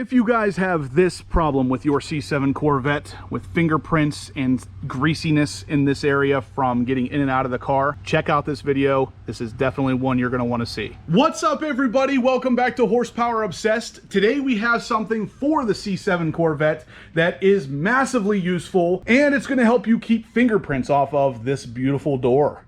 If you guys have this problem with your C7 Corvette, with fingerprints and greasiness in this area from getting in and out of the car, check out this video. This is definitely one you're going to want to see. What's up, everybody? Welcome back to Horsepower Obsessed. Today we have something for the C7 Corvette that is massively useful, and it's going to help you keep fingerprints off of this beautiful door.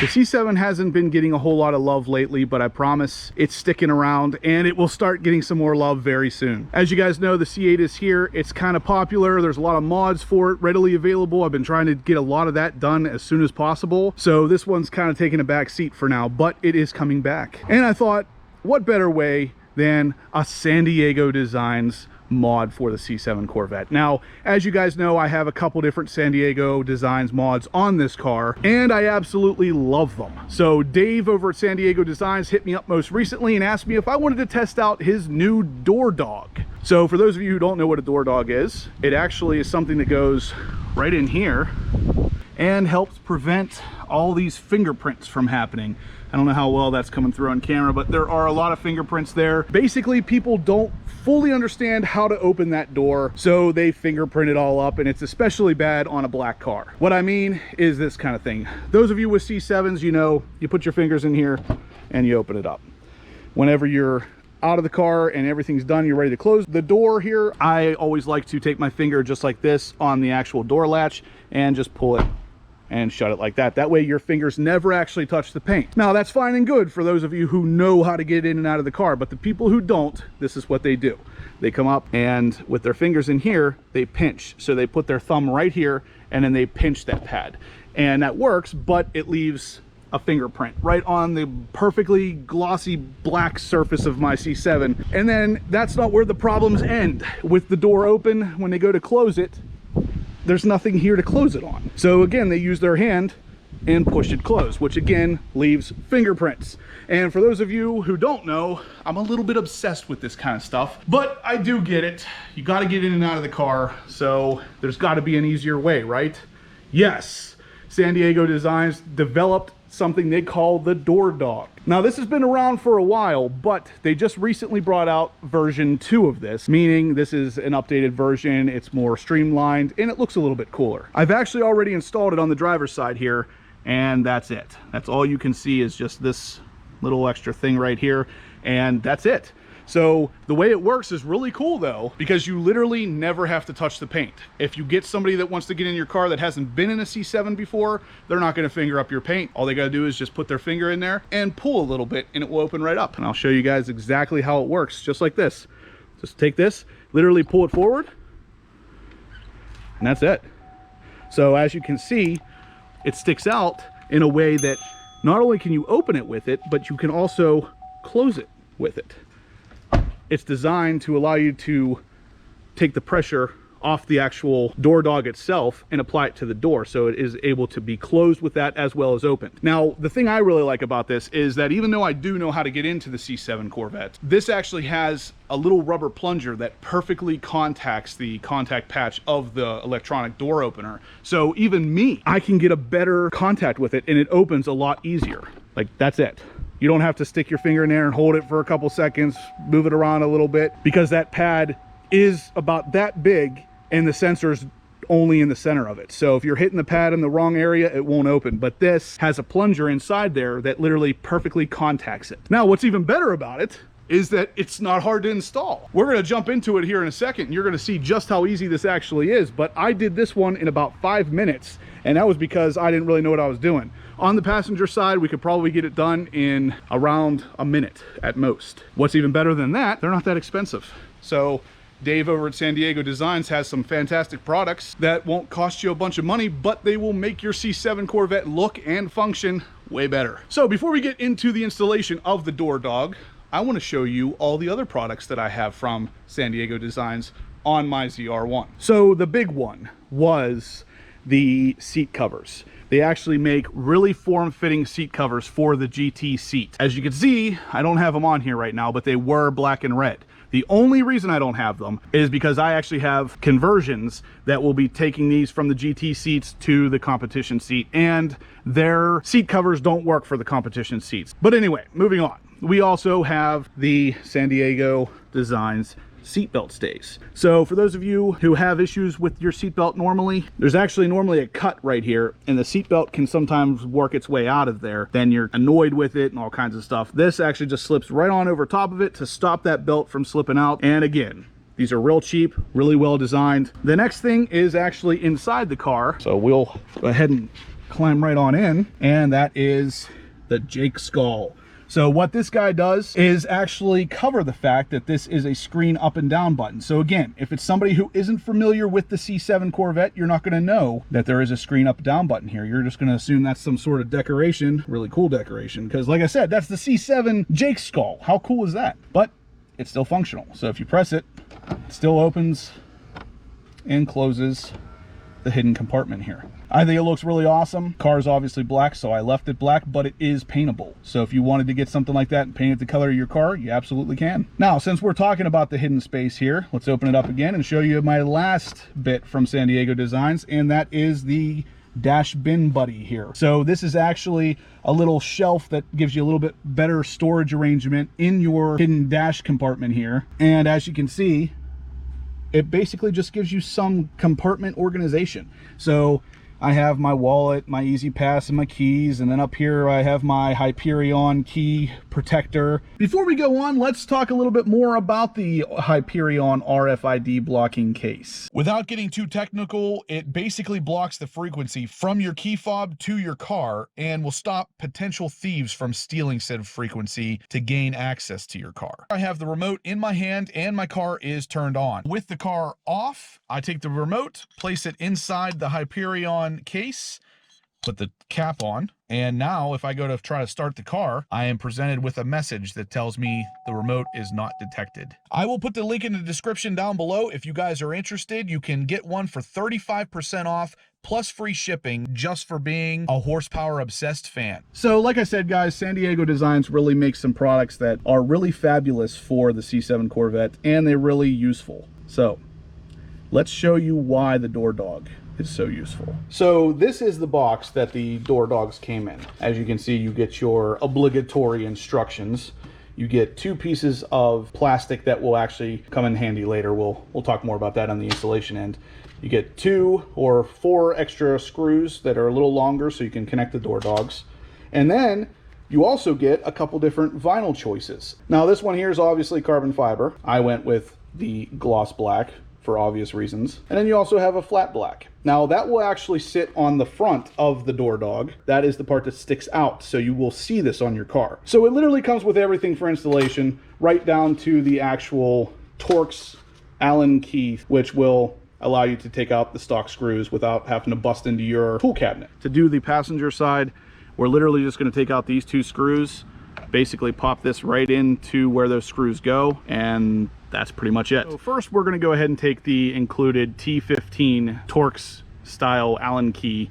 The C7 hasn't been getting a whole lot of love lately, but I promise it's sticking around and it will start getting some more love very soon. As you guys know, the C8 is here. It's kind of popular. There's a lot of mods for it readily available. I've been trying to get a lot of that done as soon as possible. So this one's kind of taking a back seat for now, but it is coming back. And I thought, what better way than a Sandyeggo Designs mod for the C7 Corvette. Now, as you guys know, I have a couple different Sandyeggo Designs mods on this car, and I absolutely love them. So Dave over at Sandyeggo Designs hit me up most recently and asked me if I wanted to test out his new door dog. So for those of you who don't know what a door dog is, it actually is something that goes right in here and helps prevent all these fingerprints from happening. I don't know how well that's coming through on camera, but there are a lot of fingerprints there. Basically, people don't fully understand how to open that door, so they fingerprint it all up, and it's especially bad on a black car. What I mean is this kind of thing. Those of you with C7s, you know, you put your fingers in here and you open it up. Whenever you're out of the car and everything's done, you're ready to close the door here, I always like to take my finger just like this on the actual door latch and just pull it and shut it like that. That way your fingers never actually touch the paint. Now that's fine and good for those of you who know how to get in and out of the car, but the people who don't, this is what they do. They come up and with their fingers in here, they pinch. So they put their thumb right here and then they pinch that pad. And that works, but it leaves a fingerprint right on the perfectly glossy black surface of my C7. And then that's not where the problems end. With the door open, when they go to close it, there's nothing here to close it on. So again, they use their hand and push it closed, which again leaves fingerprints. And for those of you who don't know, I'm a little bit obsessed with this kind of stuff, but I do get it. You got to get in and out of the car, so there's got to be an easier way, right? Yes, Sandyeggo Designs developed something they call the door dog. Now this has been around for a while, but they just recently brought out version 2 of this, meaning this is an updated version, it's more streamlined, and it looks a little bit cooler. I've actually already installed it on the driver's side here, and that's it. That's all you can see is just this little extra thing right here, and that's it. So the way it works is really cool though, because you literally never have to touch the paint. If you get somebody that wants to get in your car that hasn't been in a C7 before, they're not going to finger up your paint. All they got to do is just put their finger in there and pull a little bit and it will open right up. And I'll show you guys exactly how it works, just like this. Just take this, literally pull it forward, and that's it. So as you can see, it sticks out in a way that not only can you open it with it, but you can also close it with it. It's designed to allow you to take the pressure off the actual door dog itself and apply it to the door, so it is able to be closed with that as well as opened. Now, the thing I really like about this is that even though I do know how to get into the C7 Corvette, this actually has a little rubber plunger that perfectly contacts the contact patch of the electronic door opener. So even me, I can get a better contact with it and it opens a lot easier. Like, that's it. You don't have to stick your finger in there and hold it for a couple seconds, move it around a little bit, because that pad is about that big and the sensor's only in the center of it. So if you're hitting the pad in the wrong area, it won't open. But this has a plunger inside there that literally perfectly contacts it. Now, what's even better about it is that it's not hard to install. We're going to jump into it here in a second and you're going to see just how easy this actually is. But I did this one in about 5 minutes, and that was because I didn't really know what I was doing. On the passenger side, we could probably get it done in around a minute at most. What's even better than that, they're not that expensive. So Dave over at Sandyeggo Designs has some fantastic products that won't cost you a bunch of money, but they will make your C7 Corvette look and function way better. So before we get into the installation of the door dog, I want to show you all the other products that I have from Sandyeggo Designs on my ZR1. So the big one was the seat covers. They actually make really form-fitting seat covers for the GT seat. As you can see, I don't have them on here right now, but they were black and red. The only reason I don't have them is because I actually have conversions that will be taking these from the GT seats to the competition seat, and their seat covers don't work for the competition seats. But anyway, moving on. We also have the Sandyeggo Designs seatbelt stays. So for those of you who have issues with your seatbelt normally, there's actually normally a cut right here, and the seatbelt can sometimes work its way out of there. Then you're annoyed with it and all kinds of stuff. This actually just slips right on over top of it to stop that belt from slipping out. And again, these are real cheap, really well designed. The next thing is actually inside the car. So we'll go ahead and climb right on in, and that is the Jake Skull. So what this guy does is actually cover the fact that this is a screen up and down button. So again, if it's somebody who isn't familiar with the C7 Corvette, you're not going to know that there is a screen up down button here. You're just going to assume that's some sort of decoration, really cool decoration, because like I said, that's the C7 Jake Skull. How cool is that? But it's still functional. So if you press it, it still opens and closes the hidden compartment here. I think it looks really awesome. Car's obviously black, so I left it black, but it is paintable. So if you wanted to get something like that and paint it the color of your car, you absolutely can. Now, since we're talking about the hidden space here, let's open it up again and show you my last bit from Sandyeggo Designs, and that is the dash bin buddy here. So this is actually a little shelf that gives you a little bit better storage arrangement in your hidden dash compartment here. And as you can see, it basically just gives you some compartment organization. So I have my wallet, my Easy Pass, and my keys, and then up here I have my Hyperion key protector. Before we go on, let's talk a little bit more about the Hyperion RFID blocking case. Without getting too technical, it basically blocks the frequency from your key fob to your car and will stop potential thieves from stealing said frequency to gain access to your car. I have the remote in my hand and my car is turned on. With the car off, I take the remote, place it inside the Hyperion case, put the cap on, and now if I go to try to start the car, I am presented with a message that tells me the remote is not detected. I will put the link in the description down below. If you guys are interested, you can get one for 35% off plus free shipping just for being a horsepower obsessed fan. So like I said, guys, Sandyeggo Designs really makes some products that are really fabulous for the C7 Corvette, and they're really useful. So let's show you why the door dog is so useful. So this is the box that the door dogs came in. As you can see, you get your obligatory instructions. You get 2 pieces of plastic that will actually come in handy later. We'll talk more about that on the installation end. You get 2 or 4 extra screws that are a little longer so you can connect the door dogs. And then you also get a couple different vinyl choices. Now this one here is obviously carbon fiber. I went with the gloss black for obvious reasons. And then you also have a flat black. Now that will actually sit on the front of the door dog. That is the part that sticks out, so you will see this on your car. So it literally comes with everything for installation, right down to the actual Torx Allen key, which will allow you to take out the stock screws without having to bust into your tool cabinet. To do the passenger side, we're literally just going to take out these 2 screws, basically pop this right into where those screws go, and that's pretty much it. So first we're going to go ahead and take the included T15 Torx style Allen key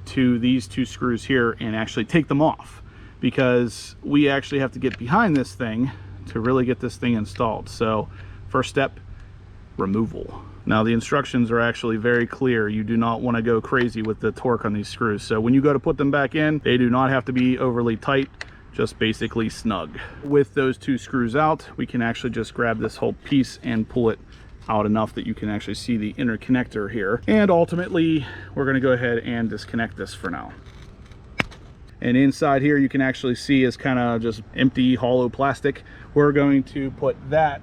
to these 2 screws here and actually take them off, because we actually have to get behind this thing to really get this thing installed. So first step, removal. Now the instructions are actually very clear. You do not want to go crazy with the torque on these screws. So when you go to put them back in, they do not have to be overly tight, just basically snug. With those 2 screws out, we can actually just grab this whole piece and pull it out enough that you can actually see the inner connector here. And ultimately, we're going to go ahead and disconnect this for now. And inside here, you can actually see is kind of just empty, hollow plastic. We're going to put that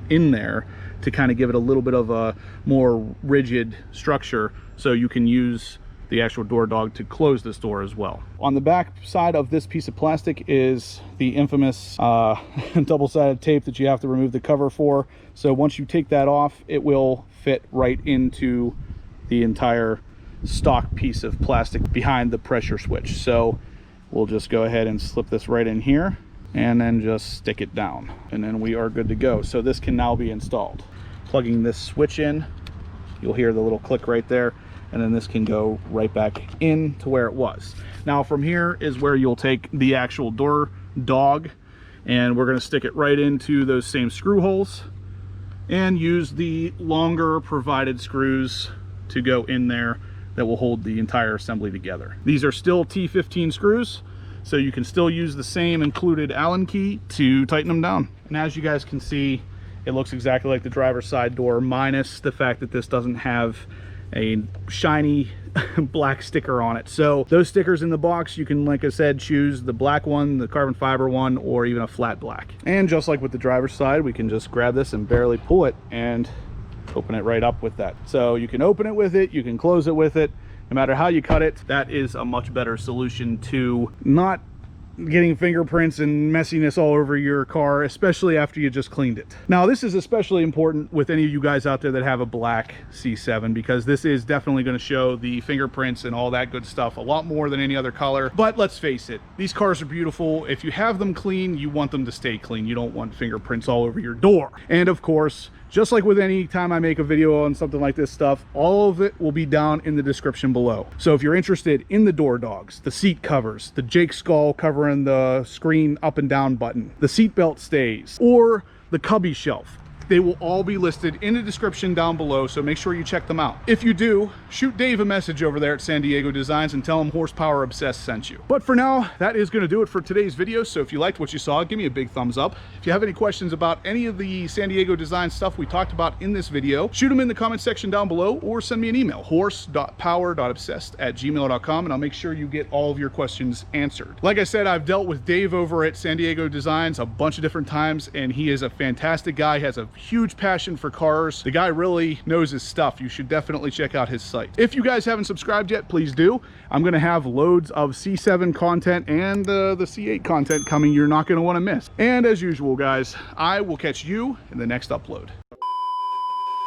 in there to kind of give it a little bit of a more rigid structure, so you can use the actual door dog to close this door as well. On the back side of this piece of plastic is the infamous double-sided tape that you have to remove the cover for. So once you take that off, it will fit right into the entire stock piece of plastic behind the pressure switch. So we'll just go ahead and slip this right in here and then just stick it down, and then we are good to go. So this can now be installed. Plugging this switch in, you'll hear the little click right there. and then this can go right back in to where it was. Now from here is where you'll take the actual door dog, and we're going to stick it right into those same screw holes and use the longer provided screws to go in there that will hold the entire assembly together. These are still T15 screws, so you can still use the same included Allen key to tighten them down. And as you guys can see, it looks exactly like the driver's side door, minus the fact that this doesn't have a shiny black sticker on it. So those stickers in the box, you can, like I said, choose the black one, the carbon fiber one, or even a flat black. And just like with the driver's side, we can just grab this and barely pull it and open it right up with that. So you can open it with it, you can close it with it. No matter how you cut it, that is a much better solution to not getting fingerprints and messiness all over your car, especially after you just cleaned it. Now this is especially important with any of you guys out there that have a black C7, because this is definitely going to show the fingerprints and all that good stuff a lot more than any other color. But let's face it, these cars are beautiful. If you have them clean, you want them to stay clean. You don't want fingerprints all over your door. And of course, just like with any time I make a video on something like this stuff, all of it will be down in the description below. So if you're interested in the door dogs, the seat covers, the Jake skull covering the screen up and down button, the seat belt stays, or the cubby shelf, they will all be listed in the description down below, so make sure you check them out. If you do, shoot Dave a message over there at Sandyeggo Designs and tell him Horsepower Obsessed sent you. But for now, that is going to do it for today's video. So if you liked what you saw, give me a big thumbs up. If you have any questions about any of the Sandyeggo Design stuff we talked about in this video, shoot them in the comment section down below, or send me an email, horse.power.obsessed@gmail.com, and I'll make sure you get all of your questions answered. Like I said, I've dealt with Dave over at Sandyeggo Designs a bunch of different times, and he is a fantastic guy. He has a huge passion for cars. The guy really knows his stuff. You should definitely check out his site. If you guys haven't subscribed yet, please do. I'm going to have loads of C7 content and the C8 content coming you're not going to want to miss. And as usual, guys, I will catch you in the next upload.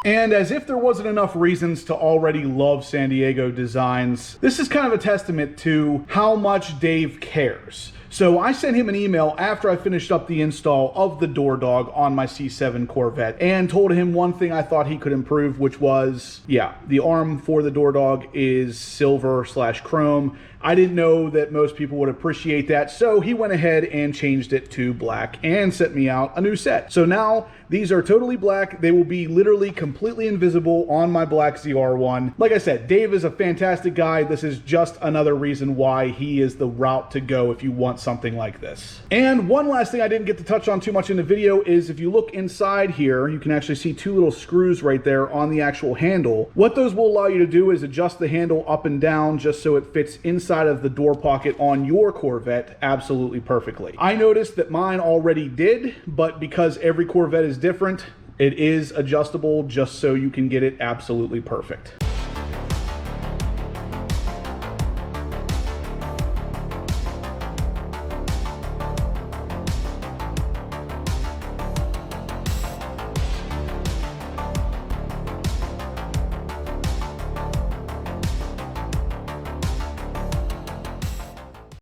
And as if there wasn't enough reasons to already love Sandyeggo Designs, this is kind of a testament to how much Dave cares. So I sent him an email after I finished up the install of the door dog on my C7 Corvette and told him one thing I thought he could improve, which was, yeah, the arm for the door dog is silver/chrome. I didn't know that most people would appreciate that, so he went ahead and changed it to black and sent me out a new set. So now these are totally black. They will be literally completely invisible on my black ZR1. Like I said, Dave is a fantastic guy. This is just another reason why he is the route to go if you want something like this. And one last thing I didn't get to touch on too much in the video is if you look inside here, you can actually see two little screws right there on the actual handle. What those will allow you to do is adjust the handle up and down just so it fits inside of the door pocket on your Corvette absolutely perfectly. I noticed that mine already did, but because every Corvette is different, it is adjustable just so you can get it absolutely perfect.